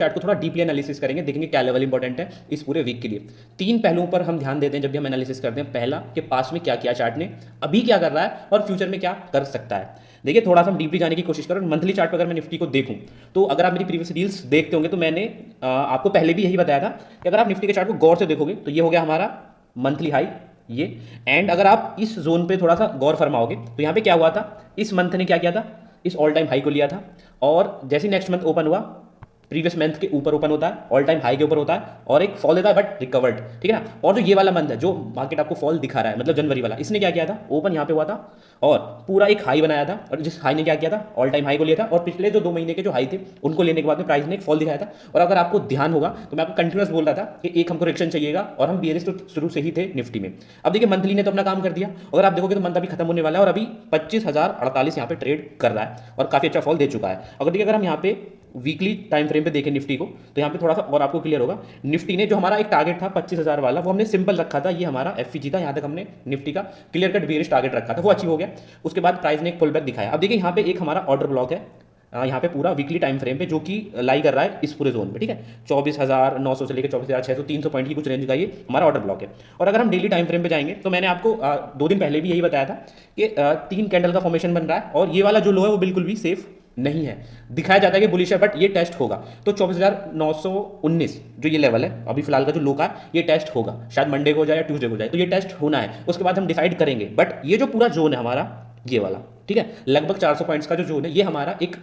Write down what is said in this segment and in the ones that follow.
Chart को थोड़ा deeply analysis करेंगे, देखेंगे क्या लेवल इंपॉर्टेंट है इस पूरे वीक के लिए। 3 पहलुओं पर हम ध्यान देते हैं जब भी हम एनालिसिस करते हैं। पहला कि पास में क्या किया चार्ट ने, अभी क्या कर रहा है और फ्यूचर में क्या कर सकता है। देखिए थोड़ा सा हम डीपली जाने की कोशिश करें। मंथली चार्ट पर अगर मैं निफ्टी को देखूं तो अगर आप मेरी प्रीवियस रील्स देखते होंगे तो मैंने आपको पहले भी यही बताया था कि अगर आप निफ्टी के चार्ट को गौर से देखोगे तो ये हो गया हमारा मंथली हाई ये। एंड अगर आप इस जोन पे थोड़ा सा गौर फरमाओगे तो यहाँ पे क्या हुआ था, इस मंथ ने क्या किया था, इस ऑल टाइम हाई को लिया था और जैसे नेक्स्ट मंथ ओपन हुआ प्रीवियस मंथ के ऊपर ओपन होता है, ऑल टाइम हाई के ऊपर होता है और एक फॉल देता है बट रिकवर्ड, ठीक है ना। और जो ये वाला मंथ है जो मार्केट आपको फॉल दिखा रहा है मतलब जनवरी वाला, इसने क्या किया था, ओपन यहाँ पे हुआ था और पूरा एक हाई बनाया था और जिस हाई ने क्या किया था, ऑल टाइम हाई को लिया था और पिछले जो 2 महीने के जो हाई थे उनको लेने के बाद में प्राइस ने एक फॉल दिखाया था। और अगर आपको ध्यान होगा तो मैं आपको कंटिन्यूस बोल रहा था कि एक हमको रिएक्शन चाहिएगा और हम बियरिश तो शुरू से ही थे निफ्टी में। अब देखिए मंथली ने तो अपना काम कर दिया, अगर आप देखोगे तो मंथ अभी खत्म होने वाला है और अभी 25,048 यहाँ पे ट्रेड कर रहा है और काफी अच्छा फॉल दे चुका है। अगर देखिए अगर हम यहाँ पे वीकली टाइम फ्रेम पे देखें निफ्टी को तो यहाँ पे थोड़ा सा और आपको क्लियर होगा। निफ्टी ने जो हमारा एक टारगेट था 25,000 वाला वो हमने सिंपल रखा था, ये हमारा एफईजी था, यहाँ तक हमने निफ्टी का क्लियर कट बेयरिश टारगेट रखा था, वो अचीव हो गया। उसके बाद प्राइस ने एक पुल बैक दिखाया। अब देखिए यहाँ पे एक हमारा ऑर्डर ब्लॉक है यहाँ पे पूरा वीकली टाइम फ्रेम पे जो कि लाई कर रहा है इस पूरे जोन पे, ठीक है। 24,900 से लेकर 24,600 300 पॉइंट की कुछ रेंज का ये हमारा ऑर्डर ब्लॉक है। और अगर हम डेली टाइम फ्रेम पे जाएंगे तो मैंने आपको 2 दिन पहले भी यही बताया था कि 3 कैंडल का फॉर्मेशन बन रहा है और ये वाला जो लो है वो बिल्कुल भी सेफ नहीं है। दिखाया जाता है कि बुलिश है बट ये टेस्ट होगा। तो 24,919 जो ये लेवल है अभी फिलहाल का जो लो का, ये टेस्ट होगा, शायद मंडे को हो जाए या ट्यूसडे को हो जाए, तो ये टेस्ट होना है। उसके बाद हम डिसाइड करेंगे। बट ये जो पूरा जोन है हमारा ये वाला, ठीक है, लगभग 400 पॉइंट्स का जो जोन है ये हमारा एक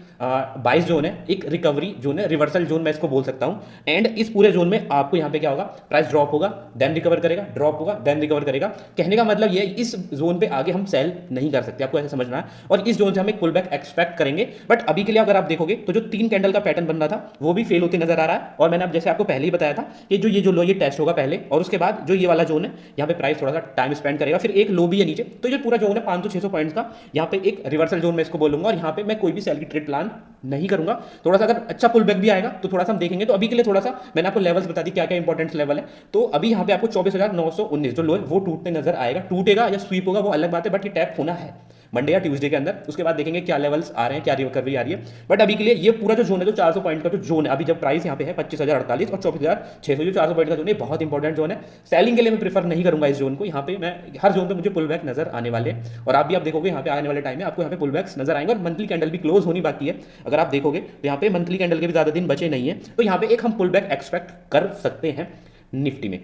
बाइस जोन है, एक रिकवरी जोन है, रिवर्सल जोन मैं इसको बोल सकता हूं। एंड इस पूरे जोन में आपको यहाँ पे क्या होगा, प्राइस ड्रॉप होगा देन रिकवर करेगा, ड्रॉप होगा देन रिकवर करेगा। कहने का मतलब ये इस जोन पे आगे हम सेल नहीं कर सकते, आपको ऐसा समझना है। और इस जोन से हम एक पुल बैक एक्सपेक्ट करेंगे। बट अभी के लिए अगर आप देखोगे तो जो 3 कैंडल का पैटर्न बन रहा था वो भी फेल होते नजर आ रहा है। और मैंने अब जैसे आपको पहले ही बताया था कि जो ये जो लो ये टेस्ट होगा पहले और उसके बाद जो ये वाला जोन है यहाँ पे प्राइस थोड़ा सा टाइम स्पेंड करेगा, फिर एक लो भी है नीचे। तो ये पूरा जोन है 500-600 पॉइंट्स का, यहाँ पे एक रिवर्सल जोन मैं इसको बोलूंगा। और यहाँ पे मैं कोई भी सेल की ट्रेड प्लान नहीं करूंगा। थोड़ा सा अगर अच्छा पुल बैक भी आएगा तो थोड़ा सा हम देखेंगे। तो अभी के लिए थोड़ा सा मैंने आपको लेवल्स बता दी क्या क्या इंपॉर्टेंट लेवल है। तो अभी यहाँ पे आपको 24,919 जो लो है वो टूटते नजर आएगा। टूटेगा या स्वीप होगा वो अलग बात है, बट ये टैप होना है मंडे या ट्यूसडे के अंदर। उसके बाद देखेंगे क्या लेवल्स आ रहे हैं, क्या रिकवरी आ रही है। बट अभी के लिए ये पूरा जो जोन है, जो 400 पॉइंट का जो जोन है, अभी जब प्राइस यहाँ पे है 25,048 और 24,600, जो 400 पॉइंट का जोन है बहुत इंपॉर्टेंट जोन है। सेलिंग के लिए मैं प्रीफर नहीं करूंगा इस जोन को। यहाँ पे मैं हर जोन पे मुझे पुल बैक नजर आने वाले हैं और आप भी आप देखोगे यहाँ पे आने वाले टाइम में आपको यहाँ पे पुल बैक्स नजर आएंगे। और मंथली कैंडल भी क्लोज होनी बाकी है। अगर आप देखोगे तो यहाँ पे मंथली कैंडल के भी ज्यादा दिन बचे नहीं है, तो यहाँ पे एक हम पुल बैक एक्सपेक्ट कर सकते हैं निफ्टी में।